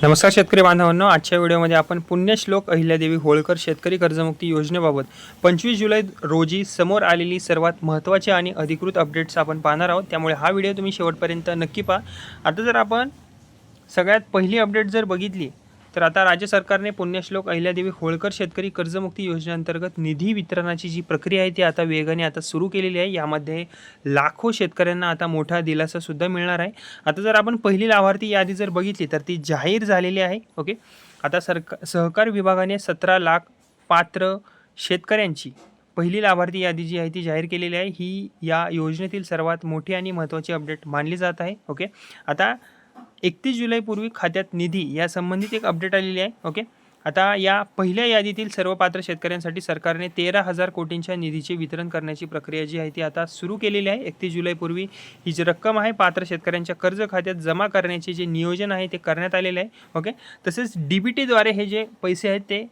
नमस्कार शेतकरी बांधवांनो, आजच्या व्हिडिओमध्ये आपण पुण्यश्लोक अहिल्यादेवी होळकर शेतकरी कर्जमुक्ती योजनेबाबत 25 जुलै रोजी समोर आलेली सर्वात महत्त्वाची आणि अधिकृत अपडेट्स आपण पाहणार आहोत। त्यामुळे हा व्हिडिओ तुम्ही शेवटपर्यंत नक्की पहा। आता जर आपण सगळ्यात पहिली अपडेट जर बघितली तर आता राज्य सरकारने पुण्यश्लोक अहिल्यादेवी होळकर शेतकरी कर्जमुक्ती योजनेअंतर्गत निधी वितरणाची जी प्रक्रिया आहे ती आता वेगाने आता सुरू केलेली आहे। यामध्ये लाखो शेतकऱ्यांना आता मोठा दिलासा सुद्धा मिळणार आहे। आता जर आपण पहिली लाभार्थी यादी जर बघितली तर ती जाहीर झालेली आहे। ओके, आता सहकार विभागाने 17 लाख पात्र शेतकऱ्यांची पहिली लाभार्थी यादी जी आहे ती जाहीर केलेली आहे। ही या योजनेतील सर्वात मोठी आणि महत्त्वाची अपडेट मानली जात आहे। ओके, आता 31 जुलैपूर्वी खात्यात निधी या संबंधित एक अपडेट आलेली आहे। ओके, आता या पहिल्या यादीतील सर्व पात्र शेतकऱ्यांसाठी सरकारने 13,000 कोटींच्या निधीचे वितरण करण्याची प्रक्रिया जी आहे ती आता सुरू केलेली आहे। 31 जुलैपूर्वी ही जी रक्कम आहे पात्र शेतकऱ्यांच्या कर्ज खात्यात जमा करण्याचे जे नियोजन आहे ते करण्यात आलेले आहे। ओके, तसेच DBTद्वारे हे जे पैसे आहेत ते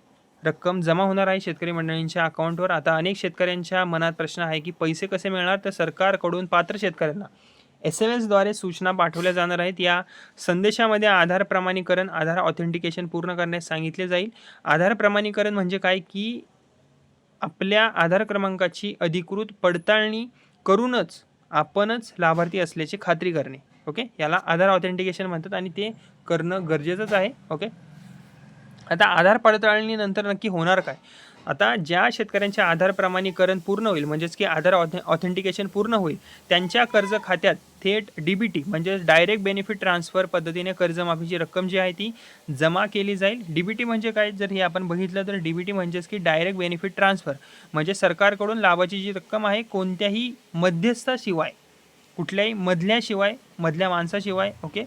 रक्कम जमा होणार आहे शेतकरी मंडळींच्या अकाउंटवर। आता अनेक शेतकऱ्यांच्या मनात प्रश्न आहे की पैसे कसे मिळणार, तर सरकारकडून पात्र शेतकऱ्यांना SMS द्वारे सूचना पाठवल्या जाणार आहेत। या संदेशामध्ये आधार प्रमाणीकरण, आधार ऑथेंटिकेशन पूर्ण करण्यास सांगितले जाईल। आधार प्रमाणीकरण म्हणजे काय की आपल्या आधार क्रमांकाची अधिकृत पडताळणी करूनच आपणच लाभार्थी असल्याची खात्री करणे। ओके, याला आधार ऑथेंटिकेशन म्हणतात आणि ते करणं गरजेचंच आहे। ओके, आता आधार पडताळणीनंतर नक्की होणार काय? आता ज्या शेतकऱ्यांचे आधार प्रमाणीकरण पूर्ण होईल म्हणजेच की आधार ऑथेंटिकेशन पूर्ण होईल त्यांच्या कर्ज खात्यात थेट DBT म्हणजे डायरेक्ट बेनिफिट ट्रान्सफर पद्धतीने कर्जमाफीची रक्कम जी आहे ती जमा केली जाईल। DBT म्हणजे काय, जर हे आपण बघितलं तर DBT म्हणजेच की डायरेक्ट बेनिफिट ट्रान्सफर म्हणजे सरकारकडून लाभाची जी रक्कम आहे कोणत्याही मध्यस्थाशिवाय, कुठल्याही मधल्या माणसाशिवाय ओके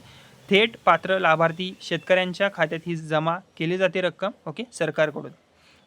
थेट पात्र लाभार्थी शेतकऱ्यांच्या खात्यात ही जमा केली जाते रक्कम ओके सरकारकडून।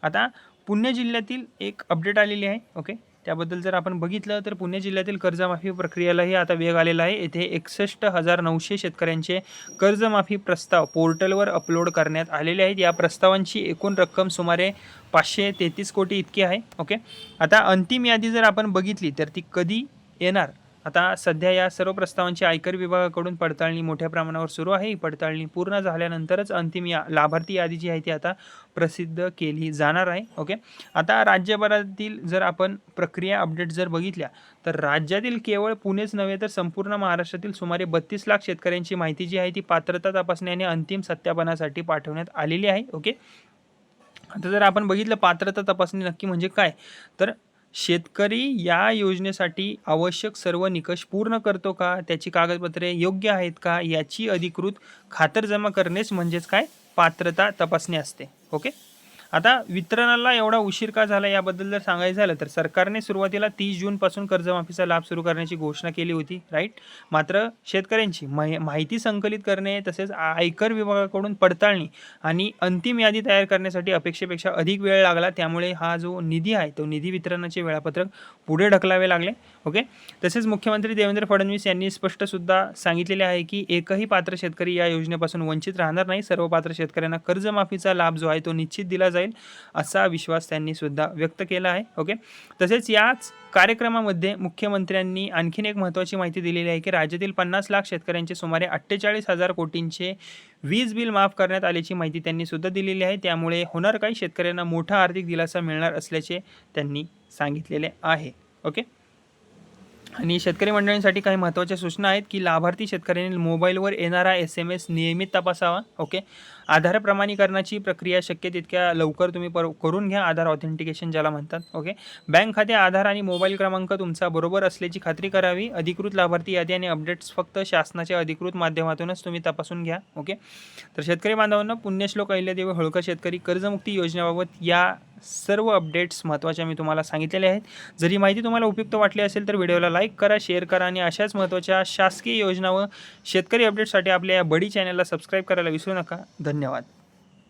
आता पुणे जिल्ह्यातील एक अपडेट आलेली आहे। ओके, त्याबद्दल जर आपण बघितलं तर पुणे जिल्ह्यातील कर्जमाफी प्रक्रियेलाही आता वेग आलेला आहे। येथे 61,900 शेतकऱ्यांचे कर्जमाफी प्रस्ताव पोर्टलवर अपलोड करण्यात आलेले आहेत। या प्रस्तावांची एकूण रक्कम सुमारे 533 कोटी इतकी आहे। ओके, आता अंतिम यादी जर आपण बघितली तर ती कधी येणार? आता सध्या या सर्व प्रस्तावांची आयकर विभागाकडून पडताळणी मोठ्या प्रमाणावर सुरू आहे। ही पडताळणी पूर्ण झाल्यानंतरच अंतिम लाभार्थी यादी जी आहे ती आता प्रसिद्ध केली जाणार आहे। ओके, आता राज्यभरातील जर आपण प्रक्रिया अपडेट जर बघितल्या तर राज्यातील केवळ पुणेच नव्हे तर संपूर्ण महाराष्ट्रातील सुमारे 32 लाख शेतकऱ्यांची माहिती जी आहे ती पात्रता तपासणी आणि अंतिम सत्यापनासाठी पाठवण्यात आलेली आहे। ओके, आता जर आपण बघितलं पात्रता तपासणी नक्की म्हणजे काय, तर शेतकरी या योजनेसाठी आवश्यक सर्व निकष पूर्ण करतो का, त्याची कागदपत्रे योग्य आहेत का याची अधिकृत खातरजमा करणेच म्हणजेच काय पात्रता तपासणी असते। ओके, आता वितरणाला एवढा उशीर का झाला याबद्दल जर सांगायचं झालं तर सरकारने सुरुवातीला 30 जूनपासून कर्जमाफीचा लाभ सुरू करण्याची घोषणा केली होती राईट। मात्र शेतकऱ्यांची माहिती संकलित करणे तसेच आयकर विभागाकडून पडताळणी आणि अंतिम यादी तयार करण्यासाठी अपेक्षेपेक्षा अधिक वेळ लागला। त्यामुळे हा जो निधी आहे तो निधी वितरणाचे वेळापत्रक पुढे ढकलावे लागले। ओके, तसेच मुख्यमंत्री देवेंद्र फडणवीस यांनी स्पष्ट सुद्धा सांगितलेले आहे की एकही पात्र शेतकरी या योजनेपासून वंचित राहणार नाही। सर्व पात्र शेतकऱ्यांना कर्जमाफीचा लाभ जो आहे तो निश्चित दिला जाईल असा विश्वास त्यांनी सुद्धा व्यक्त केला आहे। ओके, तसेच याच कार्यक्रमामध्ये मुख्यमंत्र्यांनी आणखीन एक महत्त्वाची माहिती दिलेली आहे की राज्यातील 50 लाख शेतकऱ्यांचे सुमारे 48,000 कोटींचे वीज बिल माफ करण्यात आल्याची माहिती त्यांनी सुद्धा दिलेली आहे। त्यामुळे होणार काही शेतकऱ्यांना मोठा आर्थिक दिलासा मिळणार असल्याचे त्यांनी सांगितलेले आहे। ओके, आणि शेतकरी मंडळींसाठी काही महत्त्वाच्या सूचना आहेत की लाभार्थी शेतकऱ्यांनी मोबाईलवर येणारा SMS नियमित तपासावा। ओके, आधार प्रमाणीकरणाची प्रक्रिया शक्य तितक्या लवकर तुम्ही करून घ्या, आधार ऑथेंटिकेशन ज्याला म्हणतात। ओके, बँक खाते, आधार आणि मोबाईल क्रमांक तुमचा बरोबर असल्याची खात्री करावी। अधिकृत लाभार्थी यादी आणि अपडेट्स फक्त शासनाच्या अधिकृत माध्यमातूनच तुम्ही तपासून घ्या। ओके, तर शेतकरी बांधवांना पुण्यश्लोक अहिल्यादेवी होळकर शेतकरी कर्जमुक्ती योजनेबाबत या सर्व अपडेट्स महत्त्वाच्या मी तुम्हाला सांगितलेल्या आहेत। जर ही माहिती तुम्हाला उपयुक्त वाटली असेल तर व्हिडिओला लाईक करा, शेअर करा आणि अशाच महत्त्वाच्या शासकीय योजना व शेतकरी अपडेट्ससाठी आपल्या या बडी चॅनलला सबस्क्राईब करायला विसरू नका। धन्यवाद।